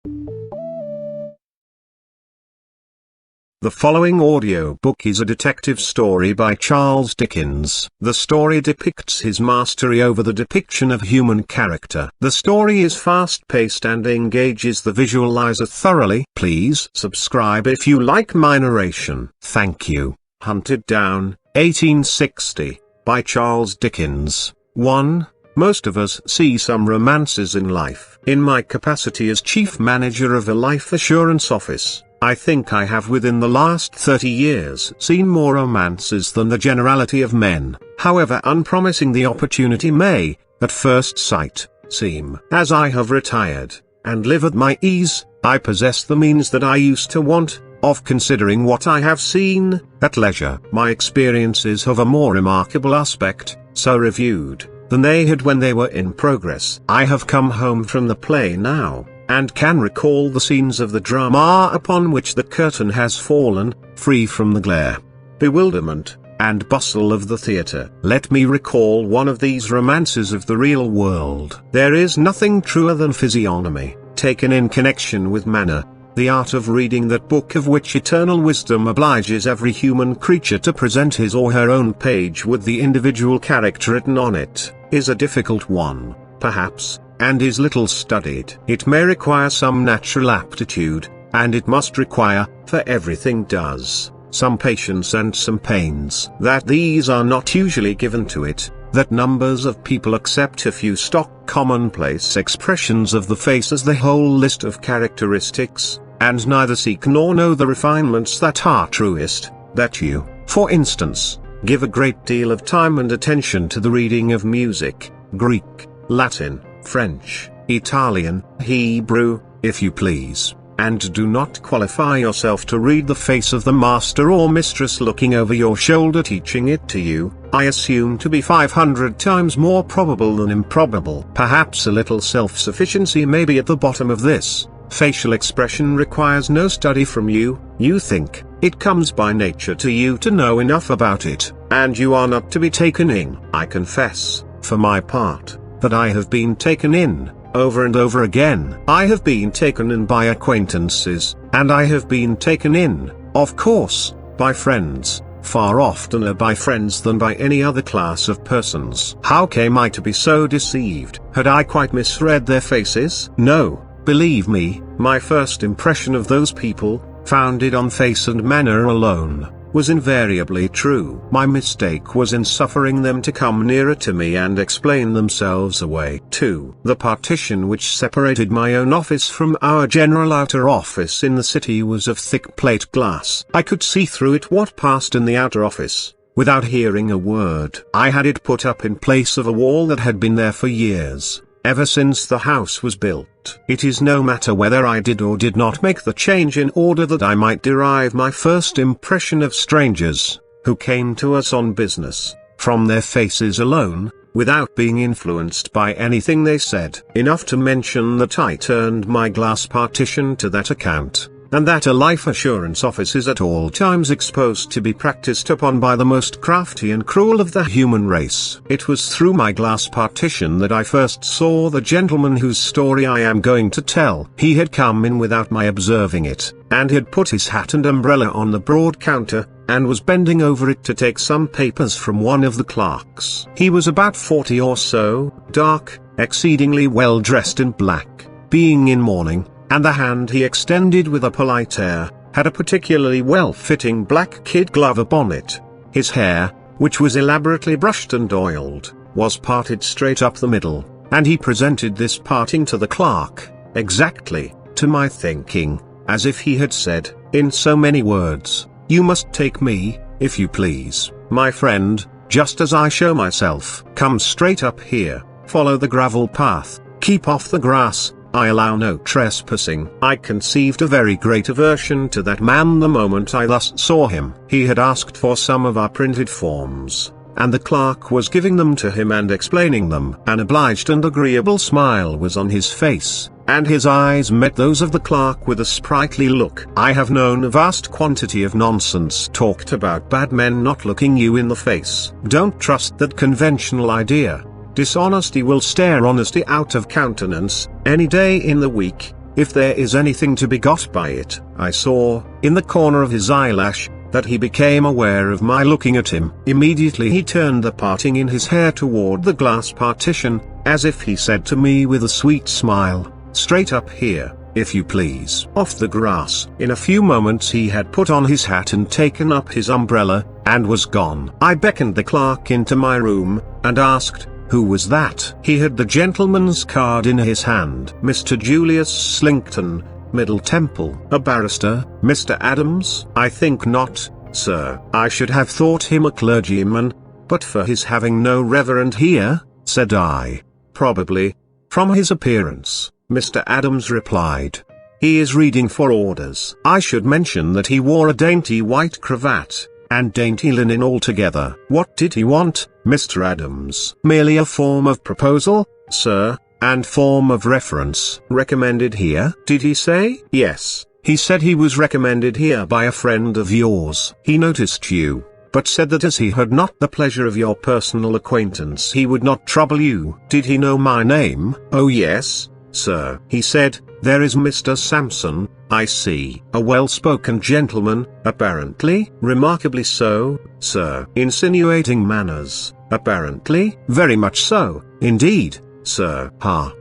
The following audiobook is a detective story by Charles Dickens. The story depicts his mastery over the depiction of human character. The story is fast-paced and engages the visualizer thoroughly. Please subscribe if you like my narration. Thank you. Hunted Down, 1860, by Charles Dickens. 1. Most of us see some romances in life. In my capacity as chief manager of a life assurance office, I think I have within the last 30 years seen more romances than the generality of men. However unpromising the opportunity may, at first sight, seem. As I have retired, and live at my ease, I possess the means that I used to want, of considering what I have seen, at leisure. My experiences have a more remarkable aspect, so reviewed, than they had when they were in progress. I have come home from the play now, and can recall the scenes of the drama upon which the curtain has fallen, free from the glare, bewilderment, and bustle of the theatre. Let me recall one of these romances of the real world. There is nothing truer than physiognomy, taken in connection with manner. The art of reading that book of which eternal wisdom obliges every human creature to present his or her own page with the individual character written on it, is a difficult one, perhaps, and is little studied. It may require some natural aptitude, and it must require, for everything does, some patience and some pains. That these are not usually given to it, that numbers of people accept a few stock commonplace expressions of the face as the whole list of characteristics, and neither seek nor know the refinements that are truest, that you, for instance, give a great deal of time and attention to the reading of music, Greek, Latin, French, Italian, Hebrew, if you please, and do not qualify yourself to read the face of the master or mistress looking over your shoulder teaching it to you, I assume to be 500 times more probable than improbable. Perhaps a little self-sufficiency may be at the bottom of this. Facial expression requires no study from you. You think, it comes by nature to you to know enough about it, and you are not to be taken in. I confess, for my part, that I have been taken in, over and over again. I have been taken in by acquaintances, and I have been taken in, of course, by friends, far oftener by friends than by any other class of persons. How came I to be so deceived? Had I quite misread their faces? No, believe me, my first impression of those people, founded on face and manner alone, was invariably true. My mistake was in suffering them to come nearer to me and explain themselves away. 2. The partition which separated my own office from our general outer office in the city was of thick plate glass. I could see through it what passed in the outer office, without hearing a word. I had it put up in place of a wall that had been there for years, ever since the house was built. It is no matter whether I did or did not make the change in order that I might derive my first impression of strangers, who came to us on business, from their faces alone, without being influenced by anything they said. Enough to mention that I turned my glass partition to that account, and that a life assurance office is at all times exposed to be practiced upon by the most crafty and cruel of the human race. It was through my glass partition that I first saw the gentleman whose story I am going to tell. He had come in without my observing it, and had put his hat and umbrella on the broad counter, and was bending over it to take some papers from one of the clerks. He was about 40 or so, dark, exceedingly well dressed in black, being in mourning, and the hand he extended with a polite air, had a particularly well-fitting black kid glove upon it. His hair, which was elaborately brushed and oiled, was parted straight up the middle, and he presented this parting to the clerk, exactly, to my thinking, as if he had said, in so many words, "You must take me, if you please, my friend, just as I show myself. Come straight up here, follow the gravel path, keep off the grass, I allow no trespassing." I conceived a very great aversion to that man the moment I thus saw him. He had asked for some of our printed forms, and the clerk was giving them to him and explaining them. An obliged and agreeable smile was on his face, and his eyes met those of the clerk with a sprightly look. I have known a vast quantity of nonsense talked about bad men not looking you in the face. Don't trust that conventional idea. Dishonesty will stare honesty out of countenance, any day in the week, if there is anything to be got by it. I saw, in the corner of his eyelash, that he became aware of my looking at him. Immediately he turned the parting in his hair toward the glass partition, as if he said to me with a sweet smile, "Straight up here, if you please." Off the grass. In a few moments he had put on his hat and taken up his umbrella, and was gone. I beckoned the clerk into my room, and asked, who was that? He had the gentleman's card in his hand. "Mr. Julius Slinkton, Middle Temple." "A barrister, Mr. Adams?" "I think not, sir. I should have thought him a clergyman, but for his having no reverend here," said I. "Probably, from his appearance," Mr. Adams replied. "He is reading for orders." I should mention that he wore a dainty white cravat, and dainty linen altogether. "What did he want, Mr. Adams?" "Merely a form of proposal, sir, and form of reference." "Recommended here, did he say?" "Yes, he said he was recommended here by a friend of yours. He noticed you, but said that as he had not the pleasure of your personal acquaintance he would not trouble you." "Did he know my name?" "Oh yes, sir. He said, 'There is Mr. Sampson, I see.' A well-spoken gentleman, apparently." "Remarkably so, sir." "Insinuating manners, apparently." "Very much so, indeed, sir." "Ha!"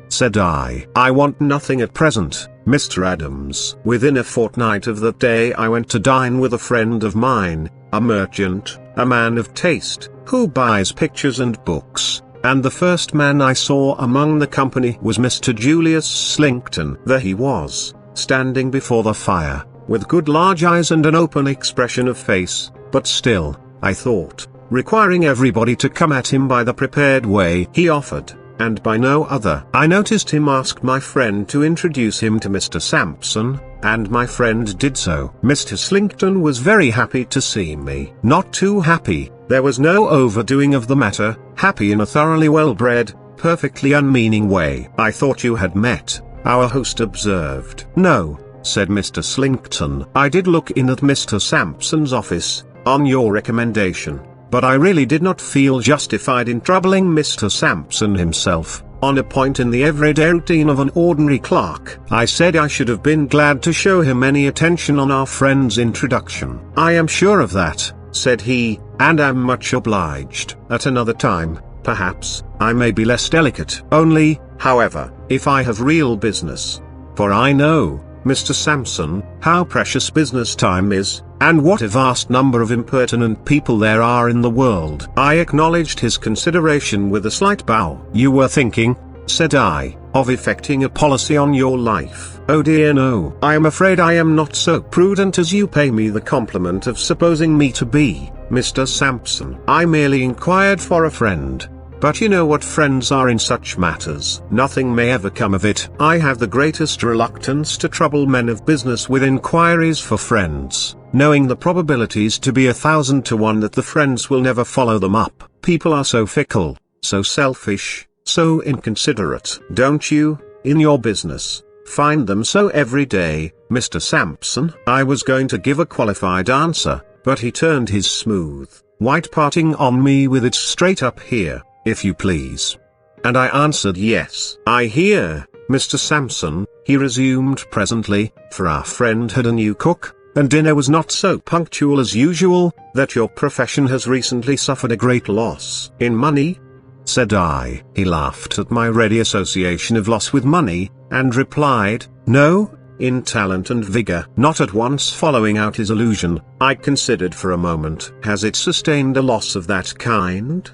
said I. "I want nothing at present, Mr. Adams." Within a fortnight of that day I went to dine with a friend of mine, a merchant, a man of taste, who buys pictures and books, and the first man I saw among the company was Mr. Julius Slinkton. There he was, standing before the fire, with good large eyes and an open expression of face, but still, I thought, requiring everybody to come at him by the prepared way he offered, and by no other. I noticed him ask my friend to introduce him to Mr. Sampson, and my friend did so. Mr. Slinkton was very happy to see me. Not too happy, there was no overdoing of the matter, happy in a thoroughly well-bred, perfectly unmeaning way. "I thought you had met," our host observed. "No," said Mr. Slinkton. "I did look in at Mr. Sampson's office, on your recommendation, but I really did not feel justified in troubling Mr. Sampson himself, on a point in the everyday routine of an ordinary clerk. I said I should have been glad to show him any attention on our friend's introduction." "I am sure of that," said he, "and am much obliged. At another time, perhaps, I may be less delicate. Only, however, if I have real business, for I know, Mr. Sampson, how precious business time is, and what a vast number of impertinent people there are in the world." I acknowledged his consideration with a slight bow. "You were thinking," said I, "of effecting a policy on your life." "Oh dear no. I am afraid I am not so prudent as you pay me the compliment of supposing me to be, Mr. Sampson. I merely inquired for a friend. But you know what friends are in such matters. Nothing may ever come of it. I have the greatest reluctance to trouble men of business with inquiries for friends, knowing the probabilities to be 1,000 to 1 that the friends will never follow them up. People are so fickle, so selfish, so inconsiderate. Don't you, in your business, find them so every day, Mr. Sampson?" I was going to give a qualified answer, but he turned his smooth, white parting on me with its "straight up here, if you please." And I answered yes. "I hear, Mr. Sampson," he resumed presently, "for our friend had a new cook, and dinner was not so punctual as usual, that your profession has recently suffered a great loss." "In money?" said I. He laughed at my ready association of loss with money, and replied, "No, in talent and vigor." Not at once following out his allusion, I considered for a moment. "Has it sustained a loss of that kind?"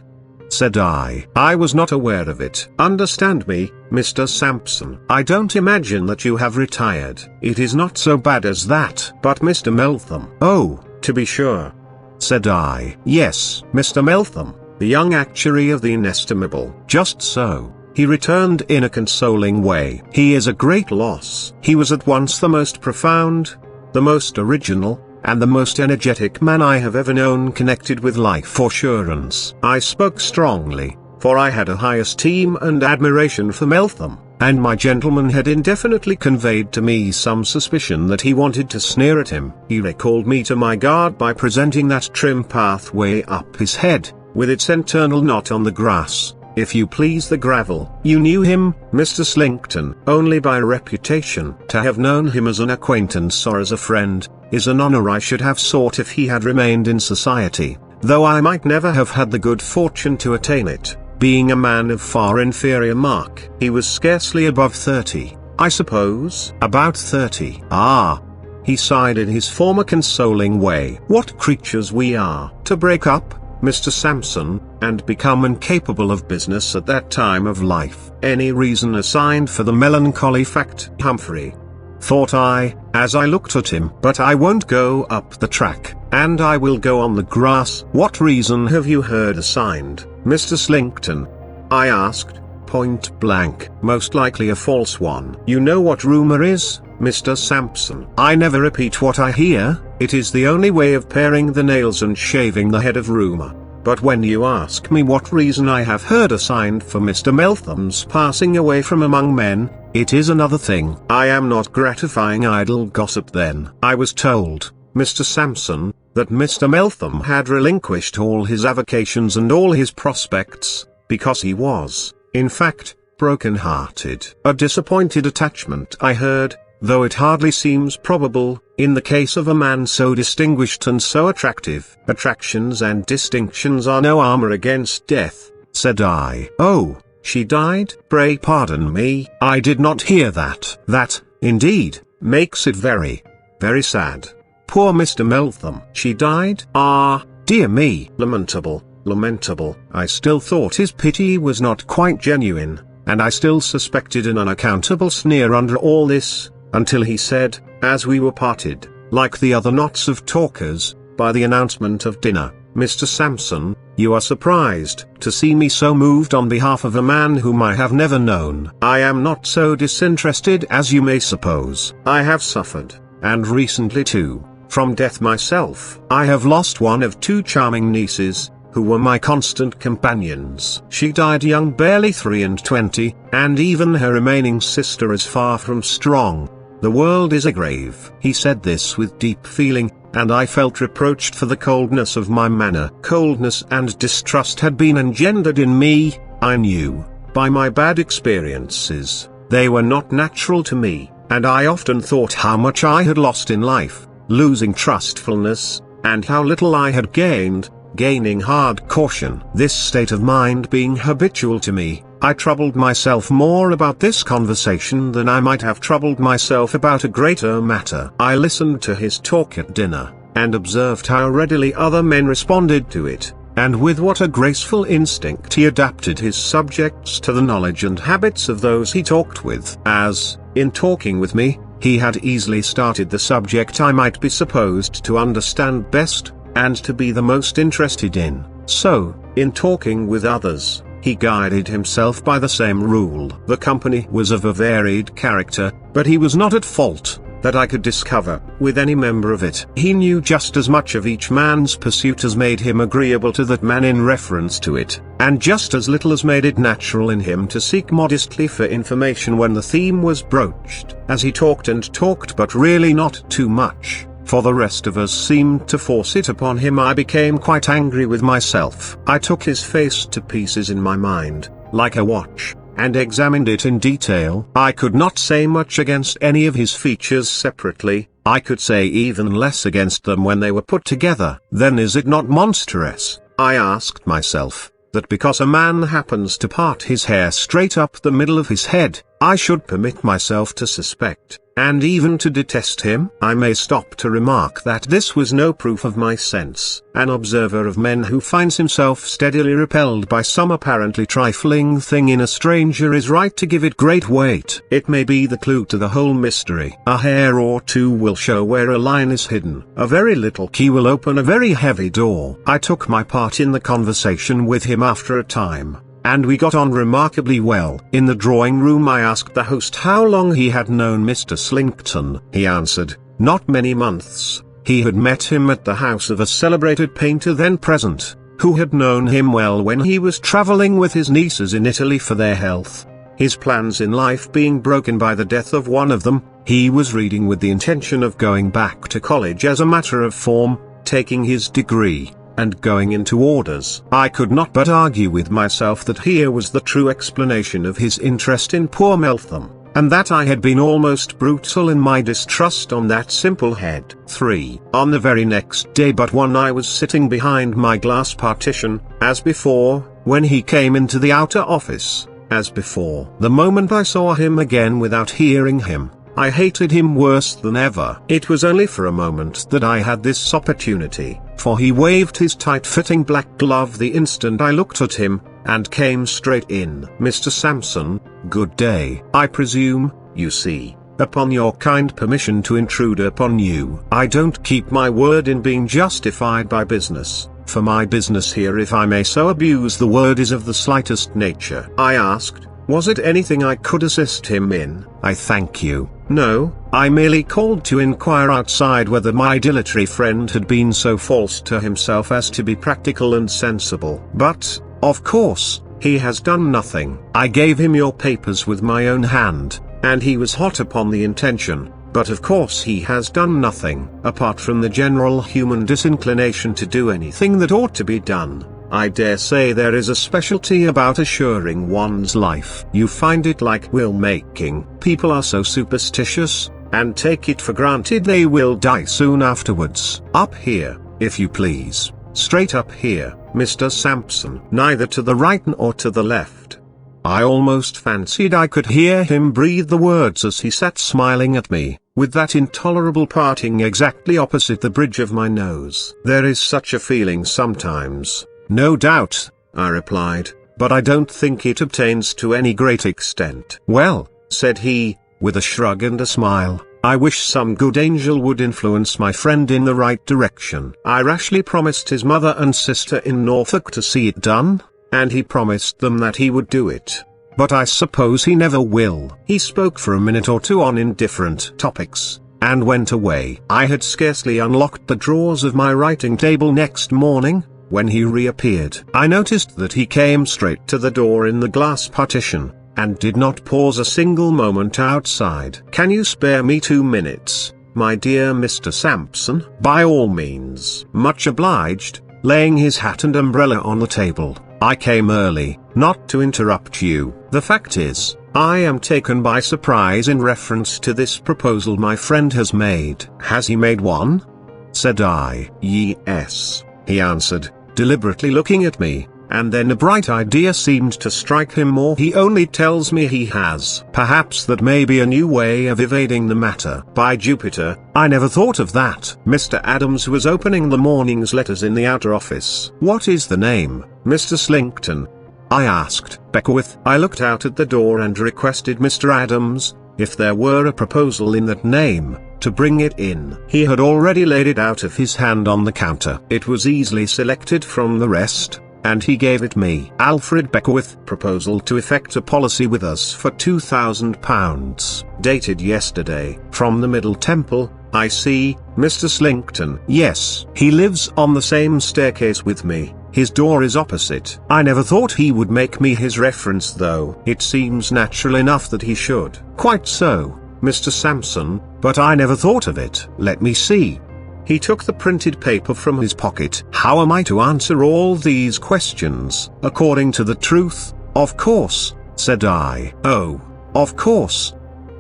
said I. "I was not aware of it." "Understand me, Mr. Sampson. I don't imagine that you have retired. It is not so bad as that." "But Mr. Meltham?" "Oh, to be sure," said I. "Yes, Mr. Meltham, the young actuary of the inestimable." "Just so," he returned in a consoling way. "He is a great loss. He was at once the most profound, the most original, and the most energetic man I have ever known connected with life assurance." I spoke strongly, for I had a high esteem and admiration for Meltham, and my gentleman had indefinitely conveyed to me some suspicion that he wanted to sneer at him. He recalled me to my guard by presenting that trim pathway up his head, with its internal knot on the grass, if you please, the gravel. You knew him, Mr. Slinkton, only by reputation. To have known him as an acquaintance or as a friend, is an honor I should have sought if he had remained in society, though I might never have had the good fortune to attain it, being a man of far inferior mark. He was scarcely above 30, I suppose. About 30. Ah. He sighed in his former consoling way. What creatures we are, to break up, Mr. Sampson, and become incapable of business at that time of life. Any reason assigned for the melancholy fact, Humphrey? Thought I, as I looked at him. But I won't go up the track, and I will go on the grass. What reason have you heard assigned, Mr. Slinkton? I asked, point blank. Most likely a false one. You know what rumor is, Mr. Sampson? I never repeat what I hear. It is the only way of paring the nails and shaving the head of rumor. But when you ask me what reason I have heard assigned for Mr. Meltham's passing away from among men, it is another thing. I am not gratifying idle gossip then. I was told, Mr. Sampson, that Mr. Meltham had relinquished all his avocations and all his prospects, because he was, in fact, broken-hearted. A disappointed attachment, I heard, though it hardly seems probable, in the case of a man so distinguished and so attractive. Attractions and distinctions are no armor against death, said I. Oh, she died? Pray pardon me, I did not hear that. That, indeed, makes it very, very sad. Poor Mr. Meltham. She died? Ah, dear me. Lamentable, lamentable. I still thought his pity was not quite genuine, and I still suspected an unaccountable sneer under all this, until he said, as we were parted, like the other knots of talkers, by the announcement of dinner, Mr. Sampson, you are surprised to see me so moved on behalf of a man whom I have never known. I am not so disinterested as you may suppose. I have suffered, and recently too, from death myself. I have lost one of two charming nieces, who were my constant companions. She died young, barely 23, and even her remaining sister is far from strong. The world is a grave. He said this with deep feeling, and I felt reproached for the coldness of my manner. Coldness and distrust had been engendered in me, I knew, by my bad experiences. They were not natural to me, and I often thought how much I had lost in life, losing trustfulness, and how little I had gained, gaining hard caution. This state of mind being habitual to me, I troubled myself more about this conversation than I might have troubled myself about a greater matter. I listened to his talk at dinner, and observed how readily other men responded to it, and with what a graceful instinct he adapted his subjects to the knowledge and habits of those he talked with. As, in talking with me, he had easily started the subject I might be supposed to understand best, and to be the most interested in, so, in talking with others, he guided himself by the same rule. The company was of a varied character, but he was not at fault, that I could discover, with any member of it. He knew just as much of each man's pursuit as made him agreeable to that man in reference to it, and just as little as made it natural in him to seek modestly for information when the theme was broached. As he talked and talked, but really not too much, for the rest of us seemed to force it upon him, I became quite angry with myself. I took his face to pieces in my mind, like a watch, and examined it in detail. I could not say much against any of his features separately, I could say even less against them when they were put together. Then is it not monstrous, I asked myself, that because a man happens to part his hair straight up the middle of his head, I should permit myself to suspect, and even to detest him? I may stop to remark that this was no proof of my sense. An observer of men who finds himself steadily repelled by some apparently trifling thing in a stranger is right to give it great weight. It may be the clue to the whole mystery. A hair or two will show where a line is hidden. A very little key will open a very heavy door. I took my part in the conversation with him after a time, and we got on remarkably well. In the drawing room I asked the host how long he had known Mr. Slinkton. He answered, not many months. He had met him at the house of a celebrated painter then present, who had known him well when he was traveling with his nieces in Italy for their health. His plans in life being broken by the death of one of them, he was reading with the intention of going back to college as a matter of form, taking his degree, and going into orders. I could not but argue with myself that here was the true explanation of his interest in poor Meltham, and that I had been almost brutal in my distrust on that simple head. 3. On the very next day but one I was sitting behind my glass partition, as before, when he came into the outer office, as before. The moment I saw him again without hearing him, I hated him worse than ever. It was only for a moment that I had this opportunity, for he waved his tight-fitting black glove the instant I looked at him, and came straight in. Mr. Sampson, good day. I presume, you see, upon your kind permission to intrude upon you. I don't keep my word in being justified by business, for my business here, if I may so abuse the word, is of the slightest nature. I asked, was it anything I could assist him in? I thank you. No, I merely called to inquire outside whether my dilatory friend had been so false to himself as to be practical and sensible. But, of course, he has done nothing. I gave him your papers with my own hand, and he was hot upon the intention, but of course he has done nothing. Apart from the general human disinclination to do anything that ought to be done, I dare say there is a specialty about assuring one's life. You find it like will making. People are so superstitious, and take it for granted they will die soon afterwards. Up here, if you please. Straight up here, Mr. Sampson. Neither to the right nor to the left. I almost fancied I could hear him breathe the words as he sat smiling at me, with that intolerable parting exactly opposite the bridge of my nose. There is such a feeling sometimes. No doubt, I replied, but I don't think it obtains to any great extent. Well, said he, with a shrug and a smile, I wish some good angel would influence my friend in the right direction. I rashly promised his mother and sister in Norfolk to see it done, and he promised them that he would do it. But I suppose he never will. He spoke for a minute or two on indifferent topics, and went away. I had scarcely unlocked the drawers of my writing table next morning, when he reappeared. I noticed that he came straight to the door in the glass partition, and did not pause a single moment outside. Can you spare me 2 minutes, my dear Mr. Sampson? By all means. Much obliged, laying his hat and umbrella on the table. I came early, not to interrupt you. The fact is, I am taken by surprise in reference to this proposal my friend has made. Has he made one? Said I. Yes, he answered, deliberately looking at me, and then a bright idea seemed to strike him. More, he only tells me he has. Perhaps that may be a new way of evading the matter. By Jupiter, I never thought of that. Mr. Adams was opening the morning's letters in the outer office. What is the name, Mr. Slinkton? I asked. Beckwith. I looked out at the door and requested Mr. Adams, if there were a proposal in that name, to bring it in. He had already laid it out of his hand on the counter. It was easily selected from the rest, and he gave it me. Alfred Beckwith. Proposal to effect a policy with us for £2,000. Dated yesterday. From the Middle Temple, I see, Mr. Slinkton. Yes. He lives on the same staircase with me. His door is opposite. I never thought he would make me his reference though. It seems natural enough that he should. Quite so, Mr. Sampson, but I never thought of it. Let me see. He took the printed paper from his pocket. How am I to answer all these questions? According to the truth, of course, said I. Oh, of course,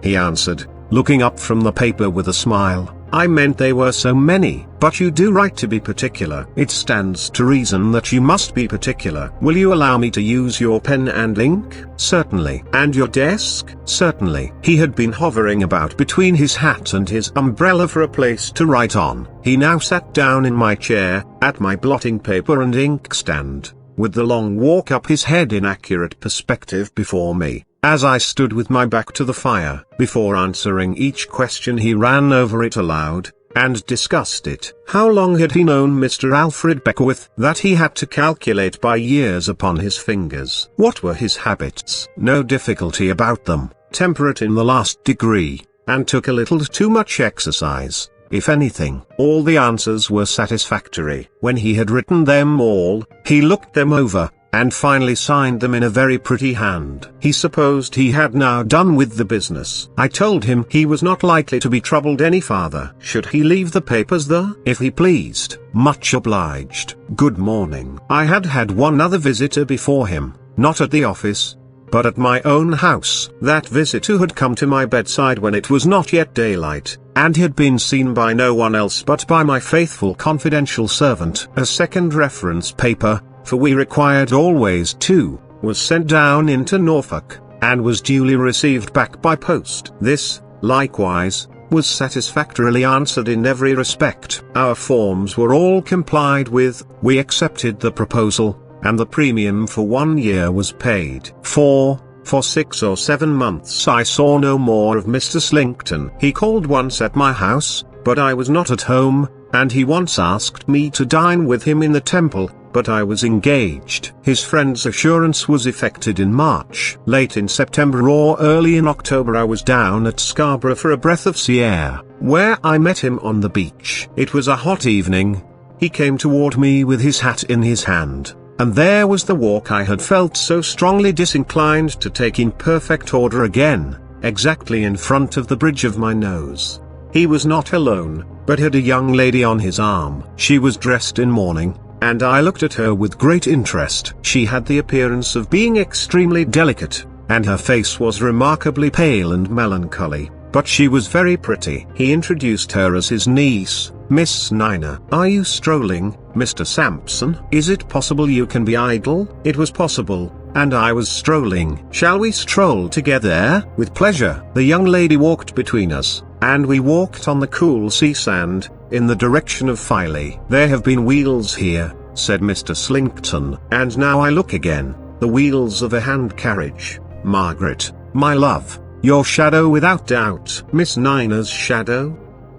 he answered, looking up from the paper with a smile. I meant they were so many. But you do right to be particular. It stands to reason that you must be particular. Will you allow me to use your pen and ink? Certainly. And your desk? Certainly. He had been hovering about between his hat and his umbrella for a place to write on. He now sat down in my chair, at my blotting paper and inkstand, with the long walk up his head in accurate perspective before me. As I stood with my back to the fire, before answering each question he ran over it aloud, and discussed it. How long had he known Mr. Alfred Beckwith? That he had to calculate by years upon his fingers. What were his habits? No difficulty about them. Temperate in the last degree, and took a little too much exercise, if anything. All the answers were satisfactory. When he had written them all, he looked them over, and finally signed them in a very pretty hand. He supposed he had now done with the business. I told him he was not likely to be troubled any farther. Should he leave the papers there? If he pleased. Much obliged. Good morning. I had had one other visitor before him, not at the office, but at my own house. That visitor had come to my bedside when it was not yet daylight, and had been seen by no one else but by my faithful confidential servant. A second reference paper, for we required always two, was sent down into Norfolk, and was duly received back by post. This, likewise, was satisfactorily answered in every respect. Our forms were all complied with, we accepted the proposal, and the premium for 1 year was paid. For 6 or 7 months I saw no more of Mr. Slinkton. He called once at my house, but I was not at home, and he once asked me to dine with him in the Temple, but I was engaged. His friend's assurance was effected in March. Late in September or early in October I was down at Scarborough for a breath of sea air, where I met him on the beach. It was a hot evening. He came toward me with his hat in his hand, and there was the walk I had felt so strongly disinclined to take in perfect order again, exactly in front of the bridge of my nose. He was not alone, but had a young lady on his arm. She was dressed in mourning, and I looked at her with great interest. She had the appearance of being extremely delicate, and her face was remarkably pale and melancholy, but she was very pretty. He introduced her as his niece, Miss Nina. "Are you strolling, Mr. Sampson? Is it possible you can be idle?" It was possible, and I was strolling. "Shall we stroll together?" "With pleasure." The young lady walked between us, and we walked on the cool sea sand, in the direction of Filey. "There have been wheels here," said Mr. Slinkton, "and now I look again, the wheels of a hand carriage. Margaret, my love, your shadow without doubt." "Miss Nina's shadow?"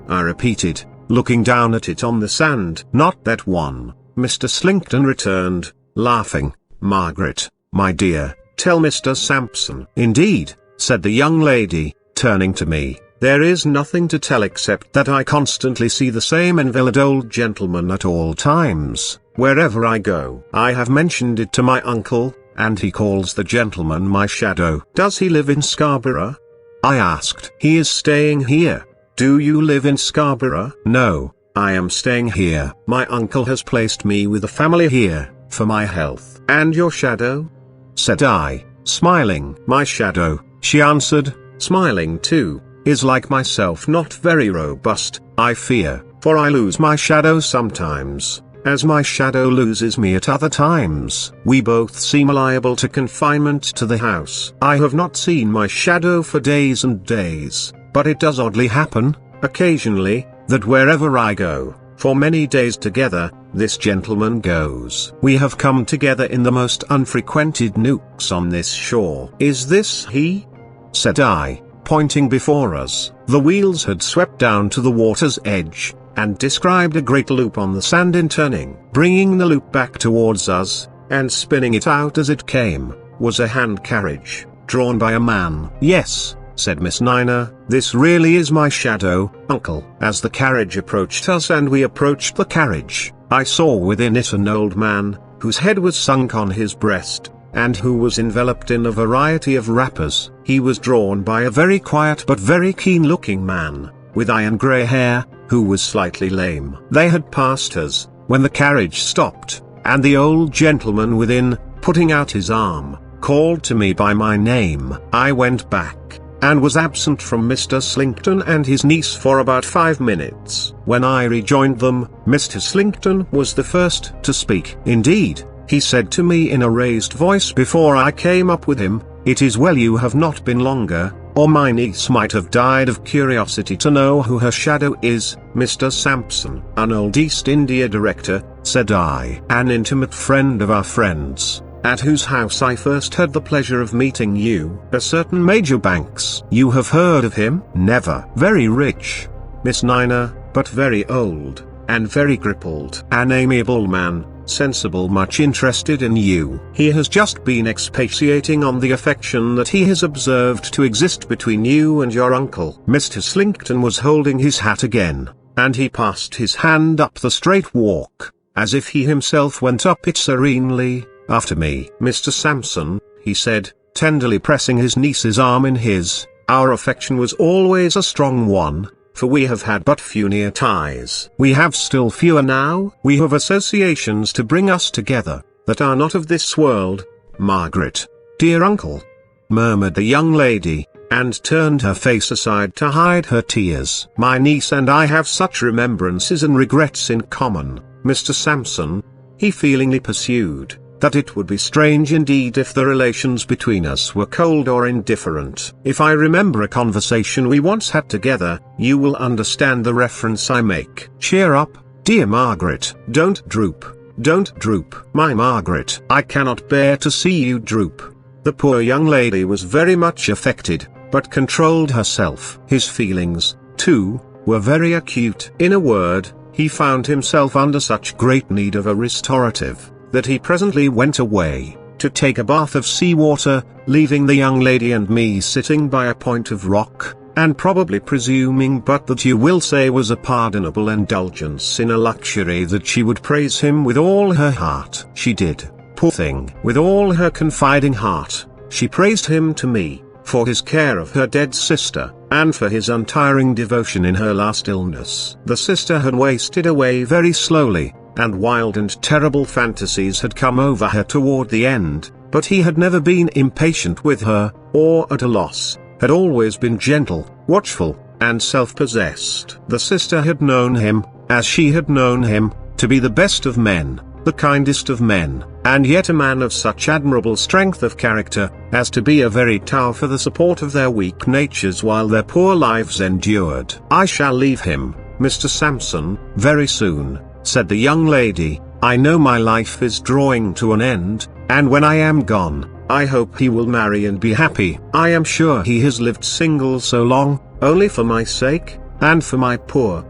I repeated, looking down at it on the sand. "Not that one," Mr. Slinkton returned, laughing. "Margaret, my dear, tell Mr. Sampson." "Indeed," said the young lady, turning to me, "there is nothing to tell except that I constantly see the same invalid old gentleman at all times, wherever I go. I have mentioned it to my uncle, and he calls the gentleman my shadow." "Does he live in Scarborough?" I asked. "He is staying here." "Do you live in Scarborough?" "No, I am staying here. My uncle has placed me with a family here, for my health." "And your shadow?" said I, smiling. "My shadow," she answered, smiling too, "is like myself, not very robust, I fear, for I lose my shadow sometimes, as my shadow loses me at other times. We both seem liable to confinement to the house. I have not seen my shadow for days and days, but it does oddly happen, occasionally, that wherever I go, for many days together, this gentleman goes. We have come together in the most unfrequented nooks on this shore." "Is this he?" said I, pointing before us. The wheels had swept down to the water's edge, and described a great loop on the sand in turning. Bringing the loop back towards us, and spinning it out as it came, was a hand carriage, drawn by a man. "Yes," said Miss Nina, "this really is my shadow, uncle." As the carriage approached us and we approached the carriage, I saw within it an old man, whose head was sunk on his breast, and who was enveloped in a variety of wrappers. He was drawn by a very quiet but very keen-looking man, with iron grey hair, who was slightly lame. They had passed us, when the carriage stopped, and the old gentleman within, putting out his arm, called to me by my name. I went back, and was absent from Mr. Slinkton and his niece for about 5 minutes. When I rejoined them, Mr. Slinkton was the first to speak. "Indeed," he said to me in a raised voice before I came up with him, "it is well you have not been longer, or my niece might have died of curiosity to know who her shadow is." "Mr. Sampson, an old East India director," said I, "an intimate friend of our friends, at whose house I first had the pleasure of meeting you, a certain Major Banks. You have heard of him?" "Never." "Very rich, Miss Nina, but very old, and very crippled. An amiable man, sensible, much interested in you. He has just been expatiating on the affection that he has observed to exist between you and your uncle." Mr. Slinkton was holding his hat again, and he passed his hand up the straight walk, as if he himself went up it serenely, after me. Mr. Sampson, he said, tenderly pressing his niece's arm in his, our affection was always a strong one, for we have had but few near ties. We have still fewer now. We have associations to bring us together, that are not of this world. Margaret, dear uncle, murmured the young lady, and turned her face aside to hide her tears. My niece and I have such remembrances and regrets in common, Mr. Sampson, he feelingly pursued, that it would be strange indeed if the relations between us were cold or indifferent. If I remember a conversation we once had together, you will understand the reference I make. Cheer up, dear Margaret. Don't droop. Don't droop. My Margaret, I cannot bear to see you droop. The poor young lady was very much affected, but controlled herself. His feelings, too, were very acute. In a word, he found himself under such great need of a restorative, that he presently went away, to take a bath of sea water, leaving the young lady and me sitting by a point of rock, and probably presuming but that you will say was a pardonable indulgence in a luxury that she would praise him with all her heart. She did, poor thing. With all her confiding heart, she praised him to me, for his care of her dead sister, and for his untiring devotion in her last illness. The sister had wasted away very slowly, and wild and terrible fantasies had come over her toward the end, but he had never been impatient with her, or at a loss, had always been gentle, watchful, and self-possessed. The sister had known him, as she had known him, to be the best of men, the kindest of men, and yet a man of such admirable strength of character, as to be a very tower for the support of their weak natures while their poor lives endured. I shall leave him, Mr. Sampson, very soon, said the young lady. I know my life is drawing to an end, and when I am gone, I hope he will marry and be happy. I am sure he has lived single so long, only for my sake, and for my poor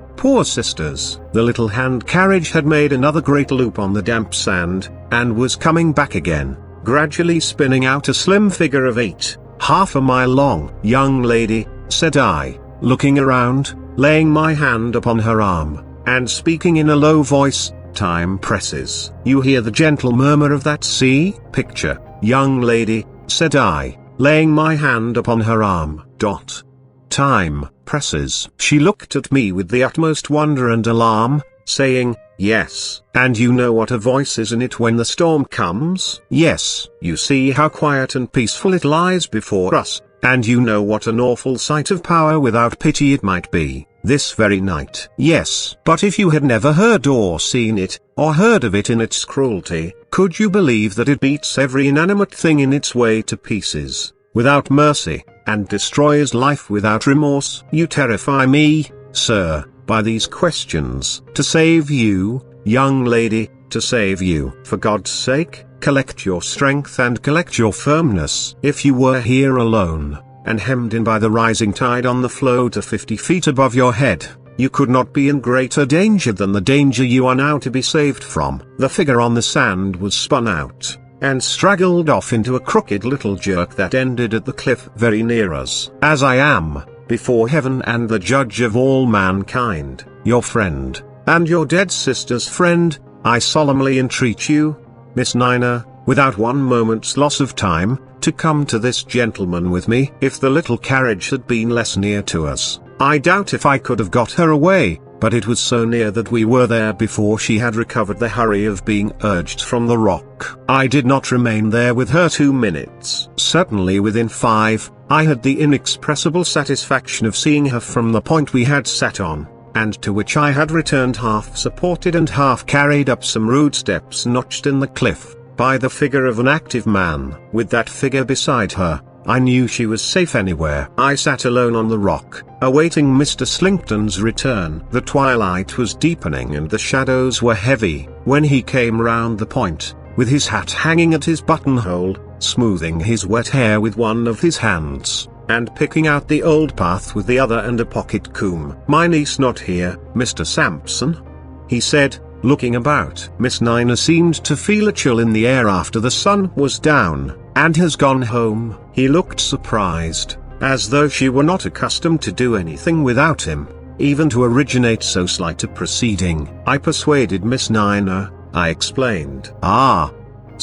sisters. The little hand carriage had made another great loop on the damp sand, and was coming back again, gradually spinning out a slim figure of 8, half a mile long. Young lady, said I, looking around, laying my hand upon her arm, and speaking in a low voice, time presses. You hear the gentle murmur of that sea picture, young lady, said I, laying my hand upon her arm. Time presses. She looked at me with the utmost wonder and alarm, saying, yes. And you know what a voice is in it when the storm comes? Yes. You see how quiet and peaceful it lies before us, and you know what an awful sight of power without pity it might be, this very night. Yes. But if you had never heard or seen it, or heard of it in its cruelty, could you believe that it beats every inanimate thing in its way to pieces, without mercy, and destroys life without remorse? You terrify me, sir, by these questions. To save you, young lady, to save you. For God's sake, collect your strength and collect your firmness. If you were here alone, and hemmed in by the rising tide on the floe to 50 feet above your head, you could not be in greater danger than the danger you are now to be saved from. The figure on the sand was spun out, and straggled off into a crooked little jerk that ended at the cliff very near us. As I am, before heaven and the judge of all mankind, your friend, and your dead sister's friend, I solemnly entreat you, Miss Nina, without one moment's loss of time, to come to this gentleman with me. If the little carriage had been less near to us, I doubt if I could have got her away, but it was so near that we were there before she had recovered the hurry of being urged from the rock. I did not remain there with her 2 minutes. Certainly within 5, I had the inexpressible satisfaction of seeing her from the point we had sat on, and to which I had returned half supported and half carried up some rude steps notched in the cliff, by the figure of an active man. With that figure beside her, I knew she was safe anywhere. I sat alone on the rock, awaiting Mr. Slinkton's return. The twilight was deepening and the shadows were heavy, when he came round the point, with his hat hanging at his buttonhole, smoothing his wet hair with one of his hands, and picking out the old path with the other and a pocket comb. My niece not here, Mr. Sampson? He said, looking about. Miss Nina seemed to feel a chill in the air after the sun was down, and has gone home. He looked surprised, as though she were not accustomed to do anything without him, even to originate so slight a proceeding. I persuaded Miss Nina, I explained. Ah,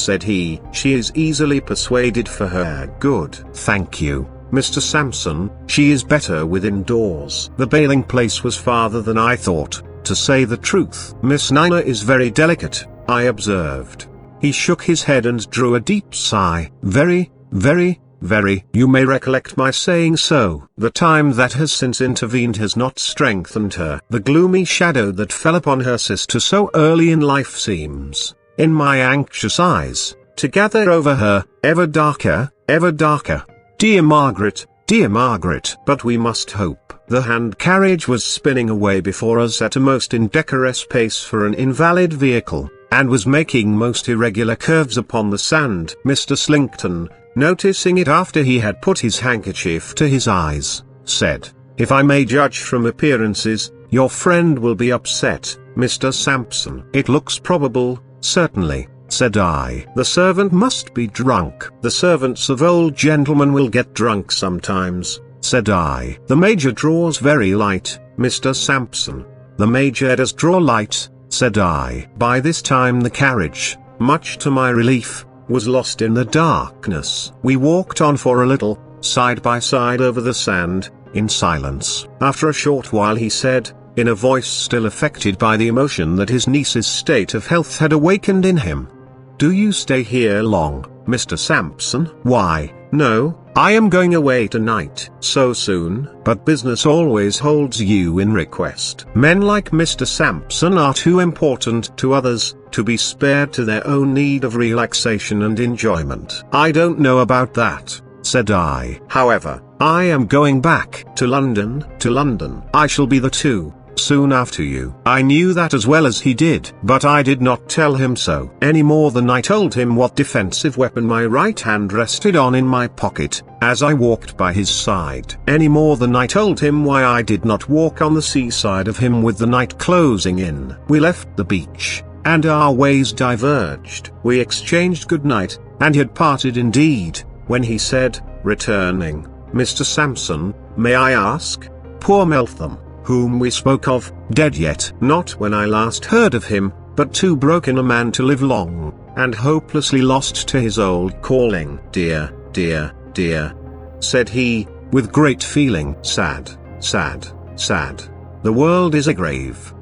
said he. "She is easily persuaded for her good." "Thank you, Mr. Sampson, she is better within doors." "The bathing place was farther than I thought, to say the truth." "Miss Nina is very delicate," I observed. He shook his head and drew a deep sigh. "Very, very, very. You may recollect my saying so. The time that has since intervened has not strengthened her. The gloomy shadow that fell upon her sister so early in life seems, in my anxious eyes, to gather over her, ever darker, ever darker. Dear Margaret, dear Margaret." But we must hope. The hand carriage was spinning away before us at a most indecorous pace for an invalid vehicle, and was making most irregular curves upon the sand. Mr. Slinkton, noticing it after he had put his handkerchief to his eyes, said, "If I may judge from appearances, your friend will be upset, Mr. Sampson." "It looks probable, certainly," said I. "The servant must be drunk." "The servants of old gentlemen will get drunk sometimes," said I. "The Major draws very light, Mr. Sampson." "The Major does draw light," said I. By this time the carriage, much to my relief, was lost in the darkness. We walked on for a little, side by side over the sand, in silence. After a short while he said, in a voice still affected by the emotion that his niece's state of health had awakened in him, "Do you stay here long, Mr. Sampson?" "Why, no, I am going away tonight." "So soon?" "But business always holds you in request. Men like Mr. Sampson are too important to others, to be spared to their own need of relaxation and enjoyment." "I don't know about that," said I. "However, I am going back to London." "To London?" "I shall be there too, soon after you." I knew that as well as he did, but I did not tell him so, any more than I told him what defensive weapon my right hand rested on in my pocket, as I walked by his side. Any more than I told him why I did not walk on the seaside of him with the night closing in. We left the beach, and our ways diverged. We exchanged good night, and had parted indeed, when he said, returning, "Mr. Sampson, may I ask? Poor Meltham, whom we spoke of, dead yet?" "Not when I last heard of him, but too broken a man to live long, and hopelessly lost to his old calling." "Dear, dear, dear," said he, with great feeling. "Sad, sad, sad. The world is a grave."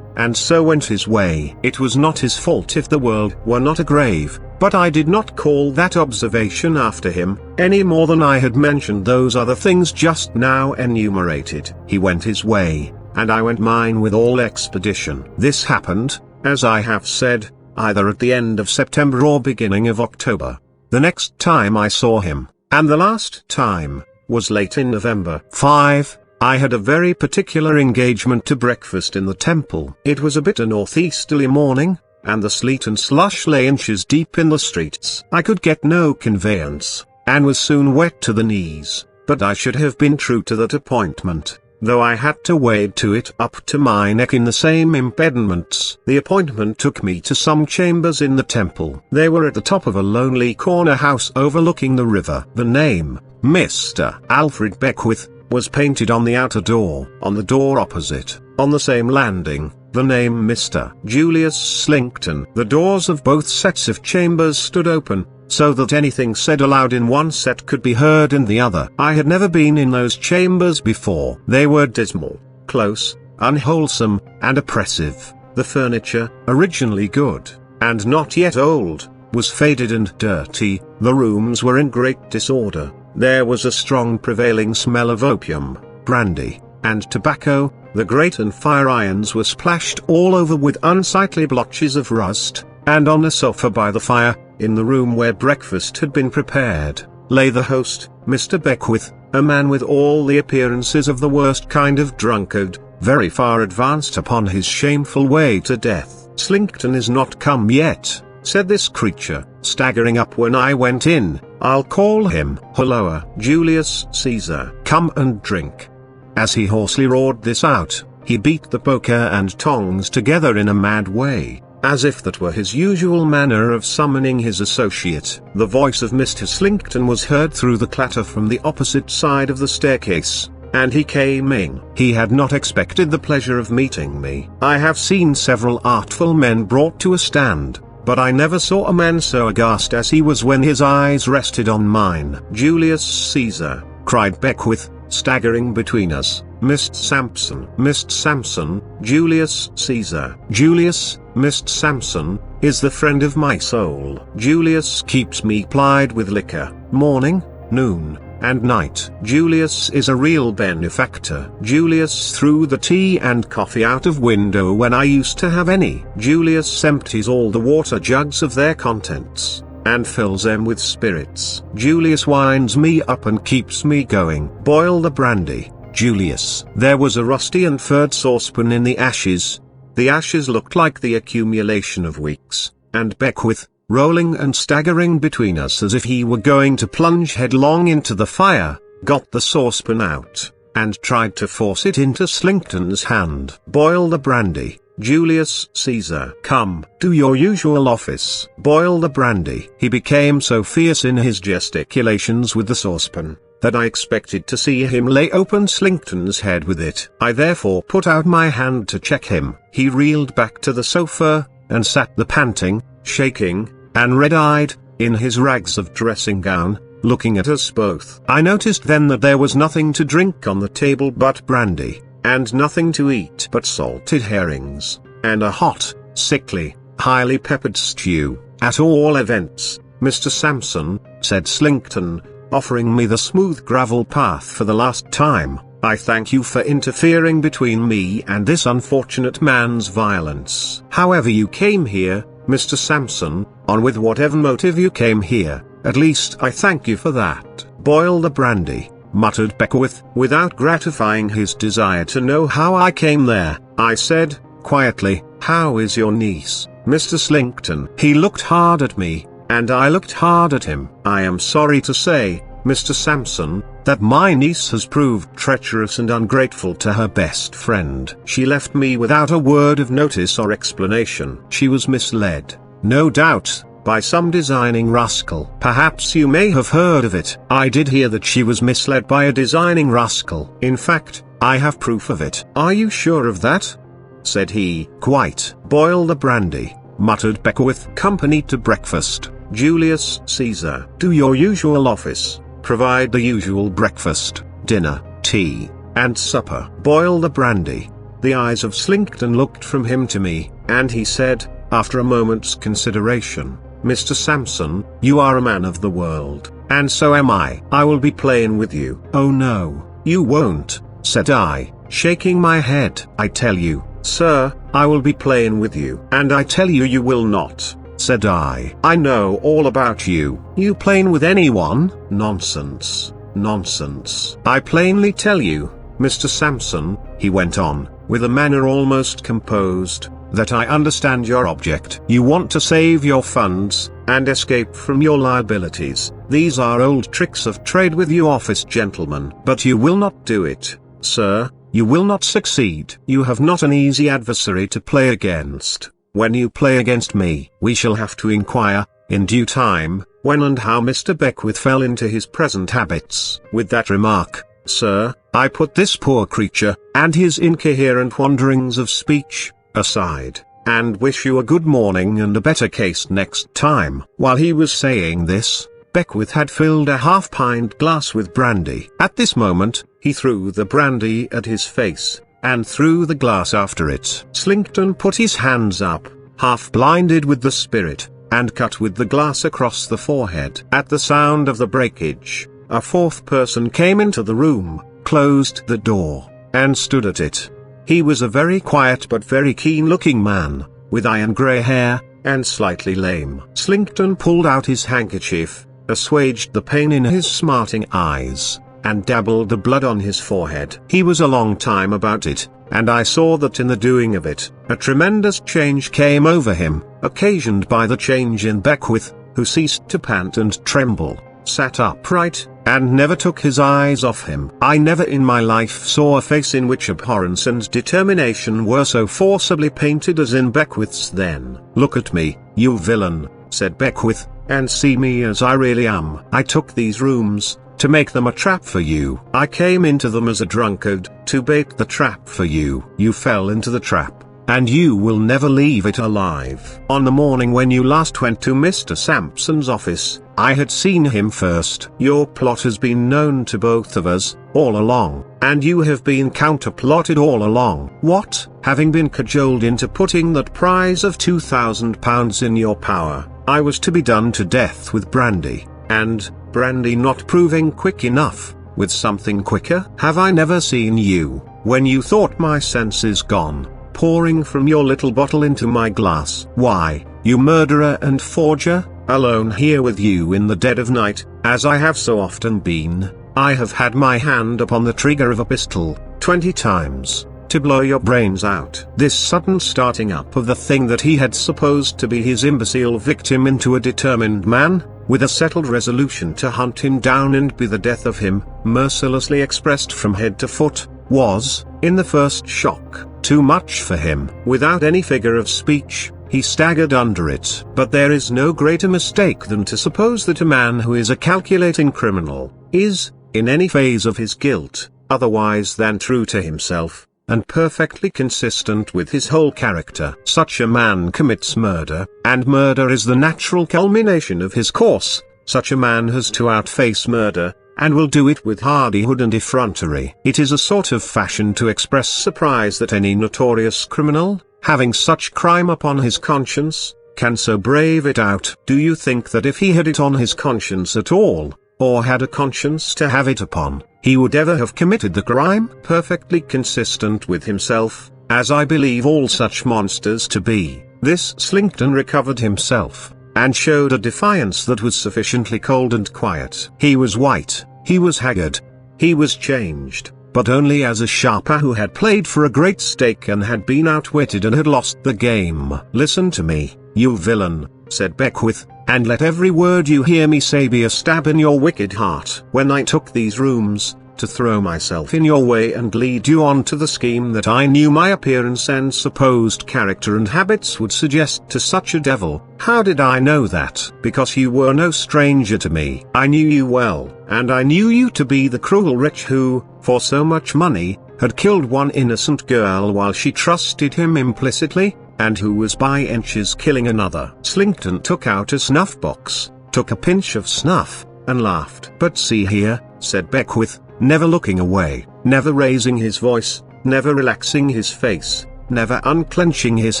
And so went his way. It was not his fault if the world were not a grave, but I did not call that observation after him, any more than I had mentioned those other things just now enumerated. He went his way, and I went mine with all expedition. This happened, as I have said, either at the end of September or beginning of October. The next time I saw him, and the last time, was late in November. 5. I had a very particular engagement to breakfast in the Temple. It was a bitter northeasterly morning, and the sleet and slush lay inches deep in the streets. I could get no conveyance, and was soon wet to the knees, but I should have been true to that appointment, though I had to wade to it up to my neck in the same impediments. The appointment took me to some chambers in the Temple. They were at the top of a lonely corner house overlooking the river. The name, Mr. Alfred Beckwith, was painted on the outer door. On the door opposite, on the same landing, the name Mr. Julius Slinkton. The doors of both sets of chambers stood open, so that anything said aloud in one set could be heard in the other. I had never been in those chambers before. They were dismal, close, unwholesome, and oppressive. The furniture, originally good, and not yet old, was faded and dirty. The rooms were in great disorder. There was a strong prevailing smell of opium, brandy, and tobacco. The grate and fire irons were splashed all over with unsightly blotches of rust, and on a sofa by the fire, in the room where breakfast had been prepared, lay the host, Mr. Beckwith, a man with all the appearances of the worst kind of drunkard, very far advanced upon his shameful way to death. "Slinkton is not come yet," said this creature, staggering up when I went in. "I'll call him." "Holloa, Julius Caesar, come and drink." As he hoarsely roared this out, he beat the poker and tongs together in a mad way, as if that were his usual manner of summoning his associate. The voice of Mr. Slinkton was heard through the clatter from the opposite side of the staircase, and he came in. He had not expected the pleasure of meeting me. I have seen several artful men brought to a stand, but I never saw a man so aghast as he was when his eyes rested on mine. "Julius Caesar," cried Beckwith, staggering between us. "Mr. Sampson." "Mr. Sampson, Julius Caesar." "Julius, Mr. Sampson, is the friend of my soul. Julius keeps me plied with liquor, morning, noon, and night. Julius is a real benefactor. Julius threw the tea and coffee out of window when I used to have any. Julius empties all the water jugs of their contents, and fills them with spirits. Julius winds me up and keeps me going. Boil the brandy, Julius." There was a rusty and furred saucepan in the ashes. The ashes looked like the accumulation of weeks, and Beckwith, rolling and staggering between us as if he were going to plunge headlong into the fire, got the saucepan out, and tried to force it into Slinkton's hand. "Boil the brandy, Julius Caesar. Come, do your usual office. Boil the brandy." He became so fierce in his gesticulations with the saucepan, that I expected to see him lay open Slinkton's head with it. I therefore put out my hand to check him. He reeled back to the sofa, and sat there panting, shaking, and red-eyed, in his rags of dressing gown, looking at us both. I noticed then that there was nothing to drink on the table but brandy, and nothing to eat but salted herrings, and a hot, sickly, highly peppered stew. "At all events, Mr. Sampson," said Slinkton, offering me the smooth gravel path for the last time, "I thank you for interfering between me and this unfortunate man's violence. However you came here, Mr. Sampson, on with whatever motive you came here, at least I thank you for that." "Boil the brandy," muttered Beckwith. Without gratifying his desire to know how I came there, I said, quietly, "How is your niece, Mr. Slinkton?" He looked hard at me, and I looked hard at him. "I am sorry to say, Mr. Sampson, that my niece has proved treacherous and ungrateful to her best friend. She left me without a word of notice or explanation. She was misled, no doubt, by some designing rascal. Perhaps you may have heard of it." I did hear that she was misled by a designing rascal. "In fact, I have proof of it." "Are you sure of that?" said he. "Quite." "Boil the brandy," muttered Beckwith. "Company to breakfast, Julius Caesar. Do your usual office. Provide the usual breakfast, dinner, tea, and supper. Boil the brandy." The eyes of Slinkton looked from him to me, and he said, after a moment's consideration, "Mr. Sampson, you are a man of the world, and so am I. I will be plain with you." "Oh no, you won't," said I, shaking my head. "I tell you, sir, I will be plain with you." "And I tell you you will not," said I. "I know all about you. You plain with anyone?" "Nonsense, nonsense." "I plainly tell you, Mr. Sampson," he went on, with a manner almost composed, "that I understand your object. You want to save your funds, and escape from your liabilities. These are old tricks of trade with you office gentlemen. But you will not do it, sir. You will not succeed. You have not an easy adversary to play against. When you play against me, we shall have to inquire, in due time, when and how Mr. Beckwith fell into his present habits." With that remark, sir, I put this poor creature, and his incoherent wanderings of speech, aside, and wish you a good morning and a better case next time. While he was saying this, Beckwith had filled a half-pint glass with brandy. At this moment, he threw the brandy at his face, and threw the glass after it. Slinkton put his hands up, half blinded with the spirit, and cut with the glass across the forehead. At the sound of the breakage, a fourth person came into the room, closed the door, and stood at it. He was a very quiet but very keen-looking man, with iron grey hair, and slightly lame. Slinkton pulled out his handkerchief, assuaged the pain in his smarting eyes, and dabbled the blood on his forehead. He was a long time about it, and I saw that in the doing of it, a tremendous change came over him, occasioned by the change in Beckwith, who ceased to pant and tremble, sat upright, and never took his eyes off him. I never in my life saw a face in which abhorrence and determination were so forcibly painted as in Beckwith's then. "Look at me, you villain," said Beckwith, "and see me as I really am. I took these rooms, to make them a trap for you. I came into them as a drunkard, to bait the trap for you. You fell into the trap, and you will never leave it alive. On the morning when you last went to Mr. Sampson's office, I had seen him first. Your plot has been known to both of us, all along, and you have been counterplotted all along. What? Having been cajoled into putting that prize of £2,000 in your power, I was to be done to death with brandy, and, brandy not proving quick enough, with something quicker? Have I never seen you, when you thought my senses gone, pouring from your little bottle into my glass? Why, you murderer and forger, alone here with you in the dead of night, as I have so often been, I have had my hand upon the trigger of a pistol, 20 times, to blow your brains out. This sudden starting up of the thing that he had supposed to be his imbecile victim into a determined man, with a settled resolution to hunt him down and be the death of him, mercilessly expressed from head to foot, was, in the first shock, too much for him. Without any figure of speech, he staggered under it. But there is no greater mistake than to suppose that a man who is a calculating criminal, is, in any phase of his guilt, otherwise than true to himself, and perfectly consistent with his whole character. Such a man commits murder, and murder is the natural culmination of his course. Such a man has to outface murder, and will do it with hardihood and effrontery. It is a sort of fashion to express surprise that any notorious criminal, having such crime upon his conscience, can so brave it out. Do you think that if he had it on his conscience at all, or had a conscience to have it upon, he would ever have committed the crime? Perfectly consistent with himself, as I believe all such monsters to be, this Slinkton recovered himself, and showed a defiance that was sufficiently cold and quiet. He was white, he was haggard, he was changed, but only as a sharper who had played for a great stake and had been outwitted and had lost the game. Listen to me, you villain, said Beckwith, and let every word you hear me say be a stab in your wicked heart. When I took these rooms, to throw myself in your way and lead you on to the scheme that I knew my appearance and supposed character and habits would suggest to such a devil, how did I know that? Because you were no stranger to me. I knew you well, and I knew you to be the cruel wretch who, for so much money, had killed one innocent girl while she trusted him implicitly, and who was by inches killing another. Slinkton took out a snuff box, took a pinch of snuff, and laughed. But see here, said Beckwith, never looking away, never raising his voice, never relaxing his face, never unclenching his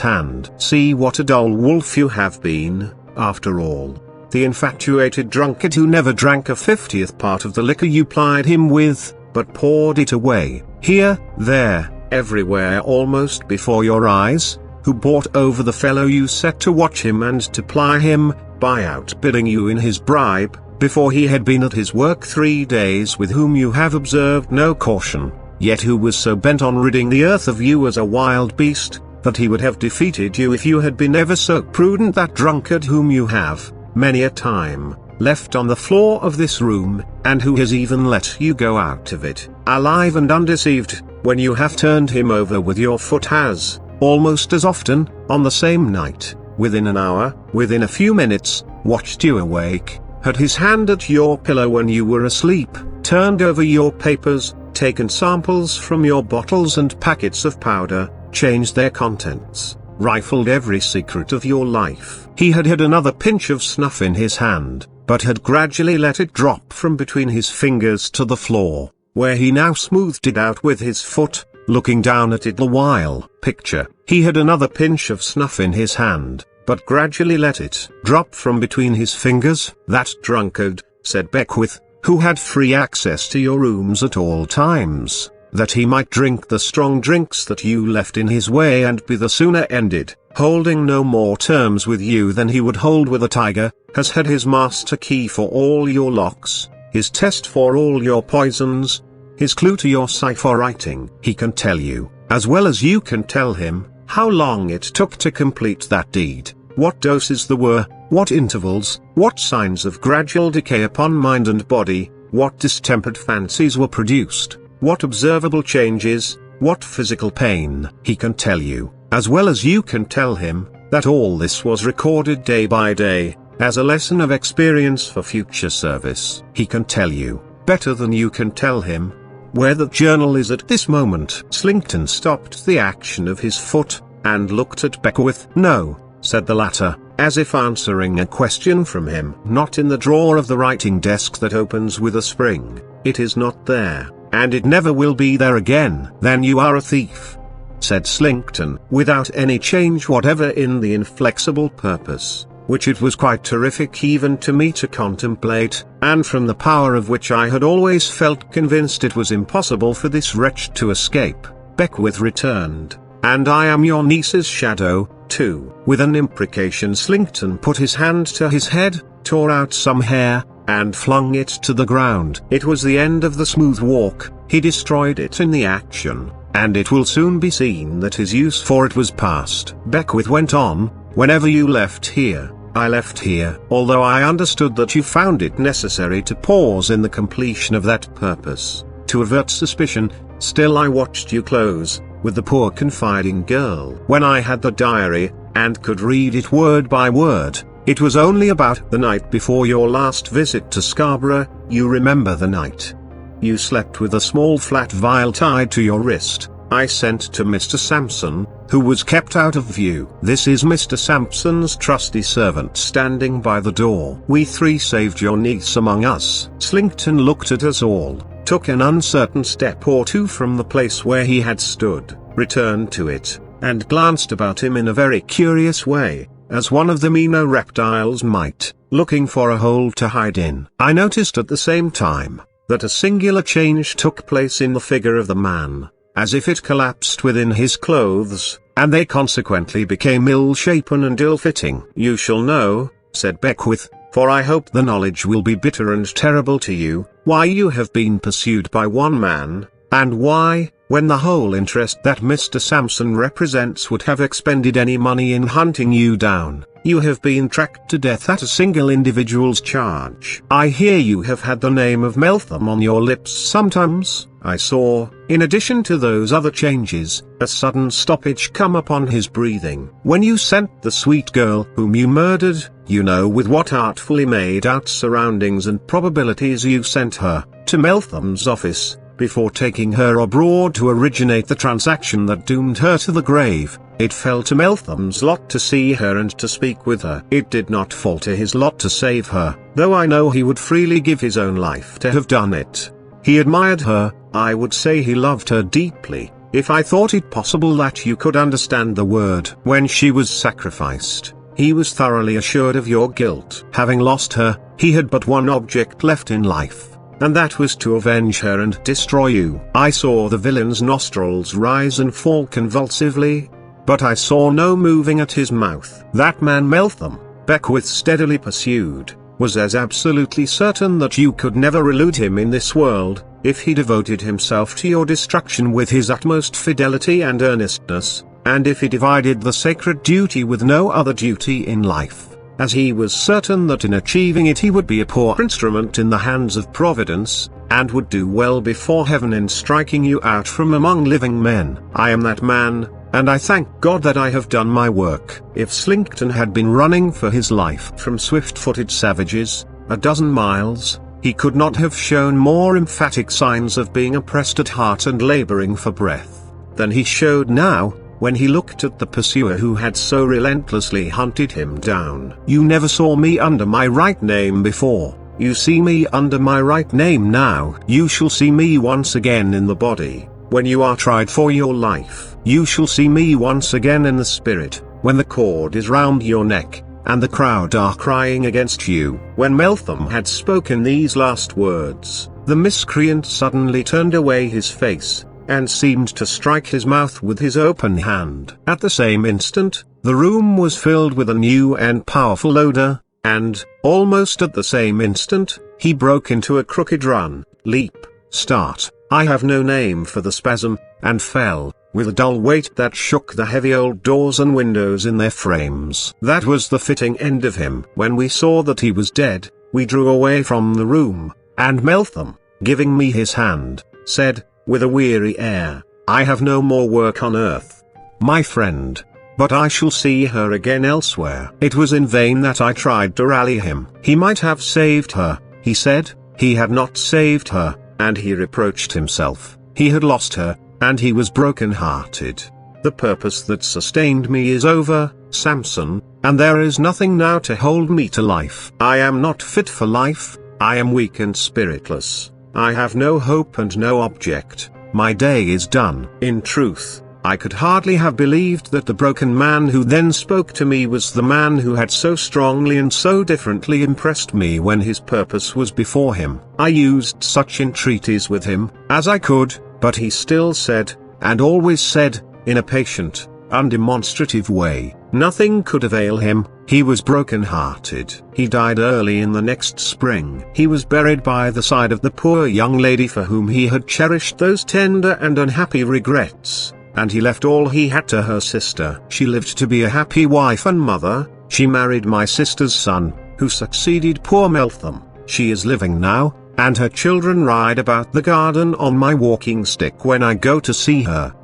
hand. See what a dull wolf you have been, after all. The infatuated drunkard who never drank a 50th part of the liquor you plied him with, but poured it away, here, there, everywhere almost before your eyes, who bought over the fellow you set to watch him and to ply him, by outbidding you in his bribe, before he had been at his work 3 days, with whom you have observed no caution, yet who was so bent on ridding the earth of you as a wild beast, that he would have defeated you if you had been ever so prudent. That drunkard whom you have, many a time, left on the floor of this room, and who has even let you go out of it, alive and undeceived, when you have turned him over with your foot, has, almost as often, on the same night, within an hour, within a few minutes, watched you awake, had his hand at your pillow when you were asleep, turned over your papers, taken samples from your bottles and packets of powder, changed their contents, rifled every secret of your life. He had had another pinch of snuff in his hand, but had gradually let it drop from between his fingers to the floor, where he now smoothed it out with his foot, looking down at it the while. Picture, he had another pinch of snuff in his hand, but gradually let it drop from between his fingers. That drunkard, said Beckwith, who had free access to your rooms at all times, that he might drink the strong drinks that you left in his way and be the sooner ended, holding no more terms with you than he would hold with a tiger, has had his master key for all your locks, his test for all your poisons, his clue to your cipher writing. He can tell you, as well as you can tell him, how long it took to complete that deed, what doses there were, what intervals, what signs of gradual decay upon mind and body, what distempered fancies were produced, what observable changes, what physical pain. He can tell you, as well as you can tell him, that all this was recorded day by day, as a lesson of experience for future service. He can tell you, better than you can tell him, where that journal is at this moment. Slinkton stopped the action of his foot, and looked at Beckwith. "No," said the latter, as if answering a question from him. "Not in the drawer of the writing desk that opens with a spring. It is not there, and it never will be there again." "Then you are a thief," said Slinkton, without any change whatever in the inflexible purpose, which it was quite terrific even to me to contemplate, and from the power of which I had always felt convinced it was impossible for this wretch to escape. Beckwith returned. "And I am your niece's shadow, too." With an imprecation Slinkton put his hand to his head, tore out some hair, and flung it to the ground. It was the end of the smooth walk. He destroyed it in the action, and it will soon be seen that his use for it was past. Beckwith went on, "Whenever you left here, I left here. Although I understood that you found it necessary to pause in the completion of that purpose, to avert suspicion, still I watched you close, with the poor confiding girl. When I had the diary, and could read it word by word, it was only about the night before your last visit to Scarborough. You remember the night. You slept with a small flat vial tied to your wrist. I sent to Mr. Sampson, who was kept out of view. This is Mr. Sampson's trusty servant standing by the door. We three saved your niece among us." Slinkton looked at us all, took an uncertain step or two from the place where he had stood, returned to it, and glanced about him in a very curious way, as one of the meaner reptiles might, looking for a hole to hide in. I noticed at the same time that a singular change took place in the figure of the man, as if it collapsed within his clothes, and they consequently became ill-shapen and ill-fitting. "You shall know," said Beckwith, "for I hope the knowledge will be bitter and terrible to you, why you have been pursued by one man, and why, when the whole interest that Mr. Sampson represents would have expended any money in hunting you down, you have been tracked to death at a single individual's charge. I hear you have had the name of Meltham on your lips sometimes." I saw, in addition to those other changes, a sudden stoppage come upon his breathing. "When you sent the sweet girl whom you murdered, you know with what artfully made out surroundings and probabilities you sent her to Meltham's office, before taking her abroad to originate the transaction that doomed her to the grave. It fell to Meltham's lot to see her and to speak with her. It did not fall to his lot to save her, though I know he would freely give his own life to have done it. He admired her, I would say he loved her deeply, if I thought it possible that you could understand the word. When she was sacrificed, he was thoroughly assured of your guilt. Having lost her, he had but one object left in life, and that was to avenge her and destroy you. I saw the villain's nostrils rise and fall convulsively, but I saw no moving at his mouth. That man Meltham, Beckwith steadily pursued, was as absolutely certain that you could never elude him in this world, if he devoted himself to your destruction with his utmost fidelity and earnestness, and if he divided the sacred duty with no other duty in life, as he was certain that in achieving it he would be a poor instrument in the hands of Providence, and would do well before heaven in striking you out from among living men. I am that man, and I thank God that I have done my work. If Slinkton had been running for his life from swift-footed savages, a dozen miles, he could not have shown more emphatic signs of being oppressed at heart and laboring for breath, than he showed now, when he looked at the pursuer who had so relentlessly hunted him down. You never saw me under my right name before. You see me under my right name now. You shall see me once again in the body, when you are tried for your life. You shall see me once again in the spirit, when the cord is round your neck, and the crowd are crying against you. When Meltham had spoken these last words, the miscreant suddenly turned away his face, and seemed to strike his mouth with his open hand. At the same instant, the room was filled with a new and powerful odor, and, almost at the same instant, he broke into a crooked run, leap, start, I have no name for the spasm, and fell, with a dull weight that shook the heavy old doors and windows in their frames. That was the fitting end of him. When we saw that he was dead, we drew away from the room, and Meltham, giving me his hand, said, with a weary air, I have no more work on earth, my friend, but I shall see her again elsewhere. It was in vain that I tried to rally him. He might have saved her, he said. He had not saved her, and he reproached himself. He had lost her, and he was broken-hearted. The purpose that sustained me is over, Sampson, and there is nothing now to hold me to life. I am not fit for life, I am weak and spiritless, I have no hope and no object, my day is done. In truth, I could hardly have believed that the broken man who then spoke to me was the man who had so strongly and so differently impressed me when his purpose was before him. I used such entreaties with him as I could, but he still said, and always said, in a patient, undemonstrative way, nothing could avail him. He was broken-hearted. He died early in the next spring. He was buried by the side of the poor young lady for whom he had cherished those tender and unhappy regrets, and he left all he had to her sister. She lived to be a happy wife and mother. She married my sister's son, who succeeded poor Meltham. She is living now, and her children ride about the garden on my walking stick when I go to see her.